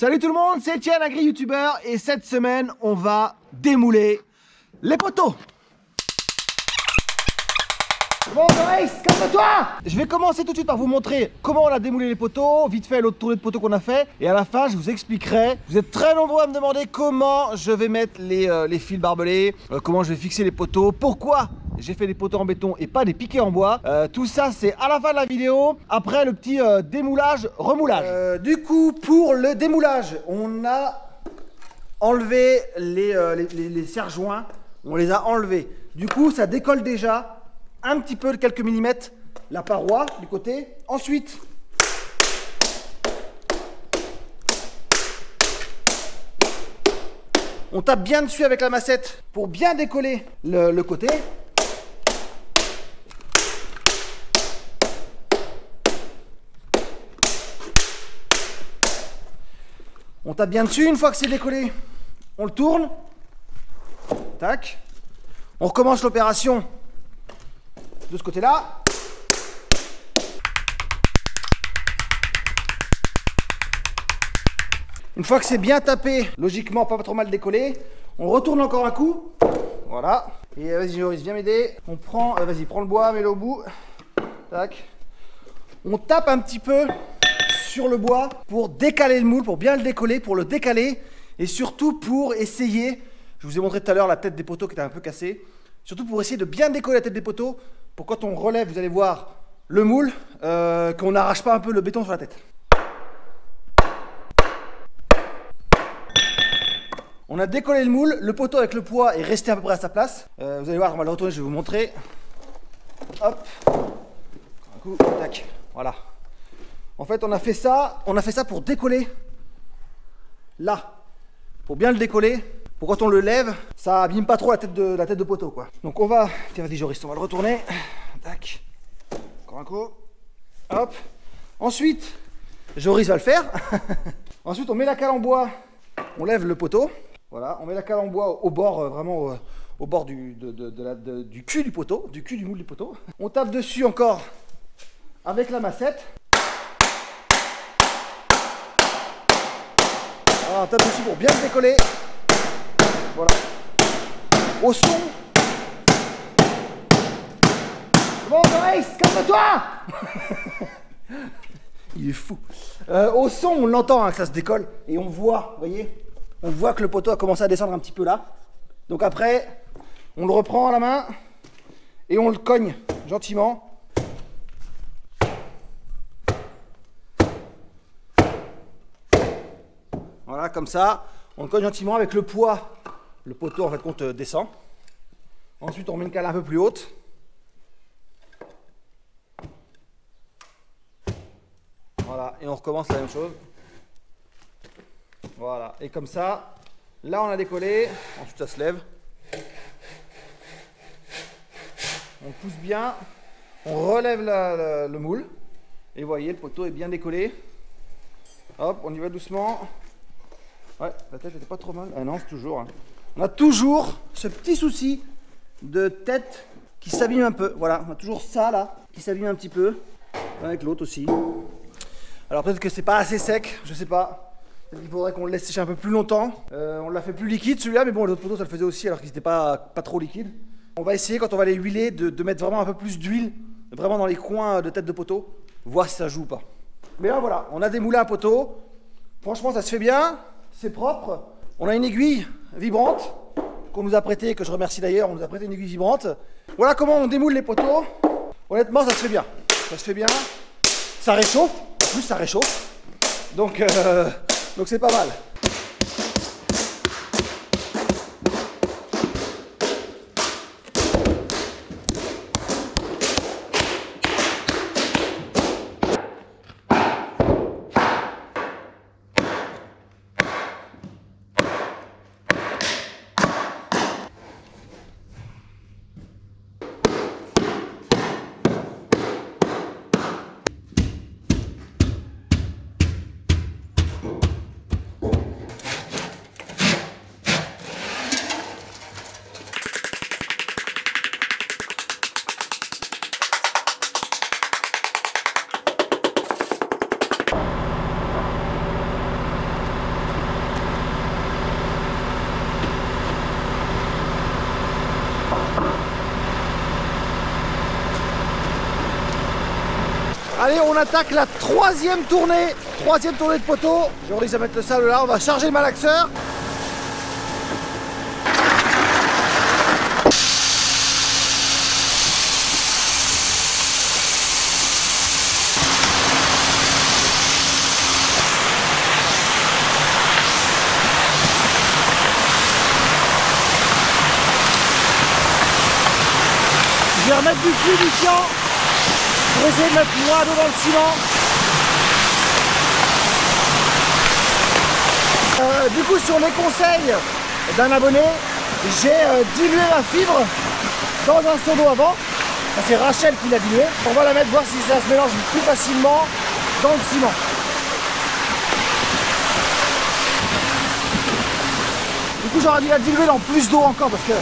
Salut tout le monde, c'est Etienne, agri-youtubeur, et cette semaine, on va démouler les poteaux. Bon, Grace, calme-toi! Je vais commencer tout de suite par vous montrer comment on a démoulé les poteaux, vite fait l'autre tournée de poteaux qu'on a fait, et à la fin, je vous expliquerai. Vous êtes très nombreux à me demander comment je vais mettre les fils barbelés, comment je vais fixer les poteaux, pourquoi j'ai fait des poteaux en béton et pas des piquets en bois. Tout ça, c'est à la fin de la vidéo, après le petit démoulage, remoulage. Du coup, pour le démoulage, on a enlevé les serre-joints, on les a enlevés. Du coup, ça décolle déjà un petit peu de quelques millimètres la paroi du côté. Ensuite, on tape bien dessus avec la massette pour bien décoller le côté. On tape bien dessus, une fois que c'est décollé, on le tourne. Tac. On recommence l'opération de ce côté-là. Une fois que c'est bien tapé, logiquement pas trop mal décollé, on retourne encore un coup. Voilà. Et vas-y Joris, viens m'aider. On prend, vas-y, prends le bois, mets-le au bout. Tac. On tape un petit peu sur le bois pour décaler le moule, pour bien le décoller, pour le décaler. Et surtout pour essayer, je vous ai montré tout à l'heure la tête des poteaux qui était un peu cassée. Surtout pour essayer de bien décoller la tête des poteaux. Pour quand on relève, vous allez voir le moule, qu'on n'arrache pas un peu le béton sur la tête. On a décollé le moule, le poteau avec le poids est resté à peu près à sa place. Vous allez voir, on va le retourner, je vais vous montrer. Hop, un coup, tac, voilà. En fait, on a fait ça pour décoller là, pour bien le décoller. Pour quand on le lève, ça abîme pas trop la tête de poteau, quoi. Donc on va, tiens vas-y Joris, on va le retourner. Tac, encore un coup. Hop. Ensuite, Joris va le faire. Ensuite, on met la cale en bois, on lève le poteau. Voilà, on met la cale en bois au bord, vraiment au bord du cul du poteau, du cul du moule du poteau. On tape dessus encore avec la massette. Voilà, on tape dessus pour bien le décoller. Voilà. Au son. Bon, Grace, calme-toi. Il est fou. Au son, on l'entend hein, que ça se décolle. Et on voit, vous voyez, on voit que le poteau a commencé à descendre un petit peu là. Donc après, on le reprend à la main et on le cogne gentiment. Voilà, comme ça. On le cogne gentiment avec le poids. Le poteau en fait compte descend. Ensuite on met une cale un peu plus haute. Voilà, et on recommence la même chose. Voilà, et comme ça, là on a décollé, ensuite ça se lève. On pousse bien, on relève le moule. Et vous voyez, le poteau est bien décollé. Hop, on y va doucement. Ouais, la tête était pas trop mal. Ah non, c'est toujours. Hein. On a toujours ce petit souci de tête qui s'abîme un peu. Voilà, on a toujours ça là, qui s'abîme un petit peu. Avec l'autre aussi. Alors peut-être que c'est pas assez sec, je sais pas. Peut-être qu'il faudrait qu'on le laisse sécher un peu plus longtemps. On l'a fait plus liquide celui-là, mais bon, les autres poteaux ça le faisait aussi alors qu'ils n'étaient pas trop liquides. On va essayer quand on va les huiler de mettre vraiment un peu plus d'huile, vraiment dans les coins de tête de poteau, voir si ça joue ou pas. Mais là voilà, on a démoulé un poteau. Franchement, ça se fait bien. C'est propre. On a une aiguille vibrante qu'on nous a prêtée, que je remercie d'ailleurs. On nous a prêté une aiguille vibrante. Voilà comment on démoule les poteaux. Honnêtement, ça se fait bien. Ça se fait bien. Ça réchauffe. En plus, ça réchauffe. Donc c'est pas mal. Allez, on attaque la troisième tournée de poteau. Je réussis à mettre le sable là, on va charger le malaxeur. Je vais remettre du fluidifiant pour essayer de mettre moins d'eau dans le ciment. Du coup, sur les conseils d'un abonné, j'ai dilué ma fibre dans un seau d'eau avant. C'est Rachel qui l'a dilué. On va la mettre, voir si ça se mélange plus facilement dans le ciment. Du coup, j'aurais dû la diluer dans plus d'eau encore parce que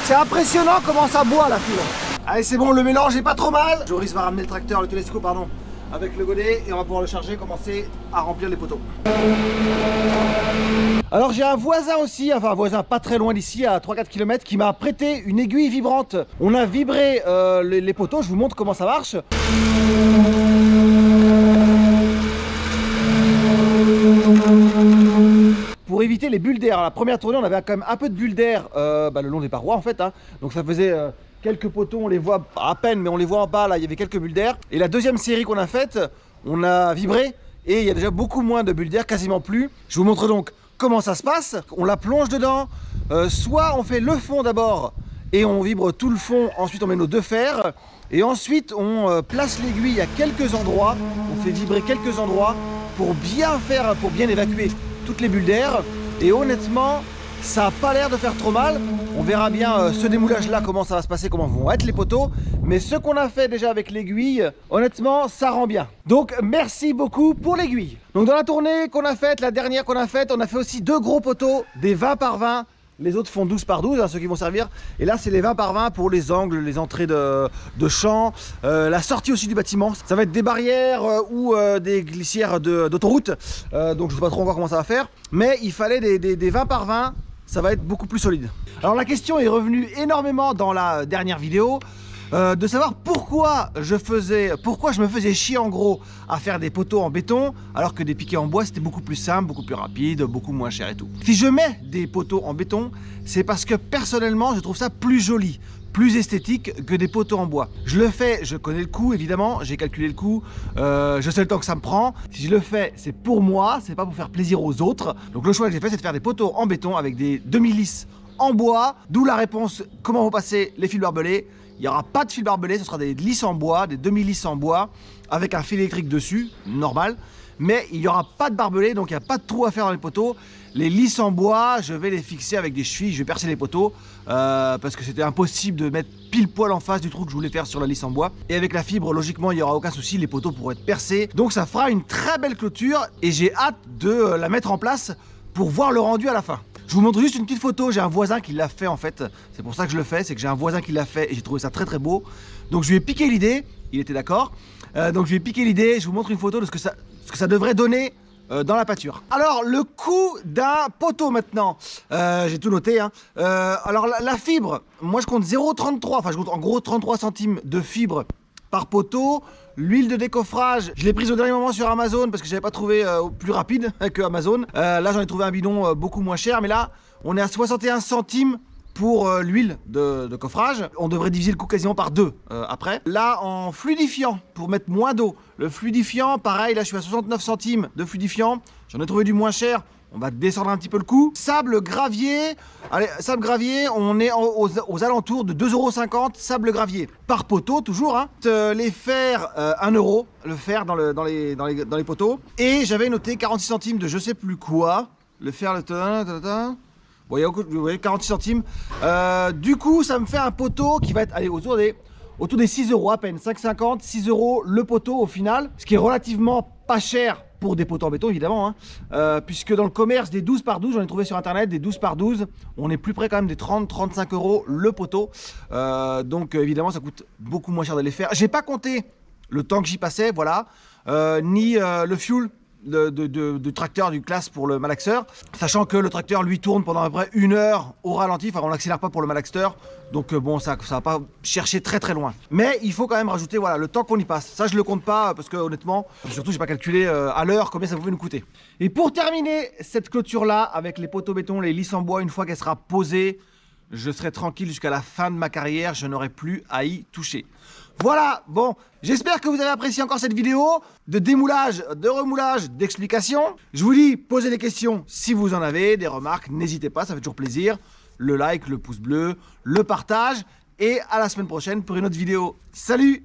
c'est impressionnant comment ça boit la fibre. Allez, c'est bon, le mélange est pas trop mal. Joris va ramener le tracteur, le télescope, pardon, avec le godet et on va pouvoir le charger et commencer à remplir les poteaux. Alors j'ai un voisin aussi, enfin un voisin pas très loin d'ici, à 3-4 km, qui m'a prêté une aiguille vibrante. On a vibré les poteaux, je vous montre comment ça marche. Pour éviter les bulles d'air. La première tournée, on avait quand même un peu de bulles d'air le long des parois en fait, hein. Donc ça faisait quelques poteaux, on les voit à peine, mais on les voit en bas, là il y avait quelques bulles d'air. Et la deuxième série qu'on a faite, on a vibré et il y a déjà beaucoup moins de bulles d'air, quasiment plus. Je vous montre donc comment ça se passe. On la plonge dedans, soit on fait le fond d'abord et on vibre tout le fond, ensuite on met nos deux fers et ensuite on place l'aiguille à quelques endroits, on fait vibrer quelques endroits pour bien évacuer toutes les bulles d'air. Et honnêtement, ça n'a pas l'air de faire trop mal. On verra bien ce démoulage là, comment ça va se passer, comment vont être les poteaux. Mais ce qu'on a fait déjà avec l'aiguille, honnêtement, ça rend bien. Donc merci beaucoup pour l'aiguille. Donc dans la tournée qu'on a faite, la dernière qu'on a faite, on a fait aussi deux gros poteaux, des 20 par 20. Les autres font 12 par 12, hein, ceux qui vont servir. Et là, c'est les 20 par 20 pour les angles, les entrées de champs, la sortie aussi du bâtiment. Ça va être des barrières ou des glissières d'autoroute. Donc je ne sais pas trop encore comment ça va faire. Mais il fallait des 20 par 20. Ça va être beaucoup plus solide. Alors la question est revenue énormément dans la dernière vidéo. De savoir pourquoi je me faisais chier en gros à faire des poteaux en béton alors que des piquets en bois c'était beaucoup plus simple, beaucoup plus rapide, beaucoup moins cher et tout. Si je mets des poteaux en béton, c'est parce que personnellement je trouve ça plus joli, plus esthétique que des poteaux en bois. Je le fais, je connais le coût évidemment, j'ai calculé le coût, je sais le temps que ça me prend. Si je le fais, c'est pour moi, c'est pas pour faire plaisir aux autres. Donc le choix que j'ai fait, c'est de faire des poteaux en béton avec des demi-lisses en bois, d'où la réponse comment vont passer les fils barbelés. Il n'y aura pas de fil barbelé, ce sera des lisses en bois, des demi-lisses en bois, avec un fil électrique dessus, normal. Mais il n'y aura pas de barbelé, donc il n'y a pas de trou à faire dans les poteaux. Les lisses en bois, je vais les fixer avec des chevilles, je vais percer les poteaux, parce que c'était impossible de mettre pile poil en face du trou que je voulais faire sur la lisse en bois. Et avec la fibre, logiquement, il n'y aura aucun souci, les poteaux pourront être percés. Donc ça fera une très belle clôture, et j'ai hâte de la mettre en place pour voir le rendu à la fin. Je vous montre juste une petite photo, j'ai un voisin qui l'a fait en fait, c'est pour ça que je le fais, c'est que j'ai un voisin qui l'a fait et j'ai trouvé ça très très beau. Donc je lui ai piqué l'idée, il était d'accord, donc je lui ai piqué l'idée, je vous montre une photo de ce que ça devrait donner dans la pâture. Alors le coût d'un poteau maintenant, j'ai tout noté, hein. Alors la fibre, moi je compte 0,33, enfin je compte en gros 33 centimes de fibre par poteau. L'huile de décoffrage, je l'ai prise au dernier moment sur Amazon parce que j'avais pas trouvé plus rapide que Amazon. Là j'en ai trouvé un bidon beaucoup moins cher, mais là on est à 61 centimes pour l'huile de coffrage. On devrait diviser le coût quasiment par 2 après. Là en fluidifiant, pour mettre moins d'eau, le fluidifiant pareil, là je suis à 69 centimes de fluidifiant. J'en ai trouvé du moins cher. On va descendre un petit peu le coût. Sable gravier, allez, sable gravier, on est aux alentours de 2,50 € sable gravier. Par poteau, toujours, hein. Les fers, 1 €, le fer dans les poteaux. Et j'avais noté 46 centimes de je sais plus quoi. Le fer, bon, vous voyez, 46 centimes. Du coup, ça me fait un poteau qui va être autour des 6 € à peine. 5,50, 6 € le poteau au final. Ce qui est relativement pas cher pour des poteaux en béton évidemment, hein. Puisque dans le commerce des 12 par 12, j'en ai trouvé sur internet des 12 par 12, on est plus près quand même des 30-35 € le poteau. Donc évidemment ça coûte beaucoup moins cher de les faire. J'ai pas compté le temps que j'y passais, voilà, ni le fuel. du tracteur du classe pour le malaxeur, sachant que le tracteur lui tourne pendant à peu près 1 heure au ralenti, enfin on n'accélère pas pour le malaxeur, donc bon ça va pas chercher très loin. Mais il faut quand même rajouter voilà, le temps qu'on y passe, ça je le compte pas parce que honnêtement, surtout j'ai pas calculé à l'heure combien ça pouvait nous coûter. Et pour terminer cette clôture là, avec les poteaux béton, les lisses en bois, une fois qu'elle sera posée, je serai tranquille jusqu'à la fin de ma carrière, je n'aurai plus à y toucher. Voilà, bon, j'espère que vous avez apprécié encore cette vidéo de démoulage, de remoulage, d'explication. Je vous dis, posez des questions si vous en avez, des remarques, n'hésitez pas, ça fait toujours plaisir. Le like, le pouce bleu, le partage et à la semaine prochaine pour une autre vidéo. Salut!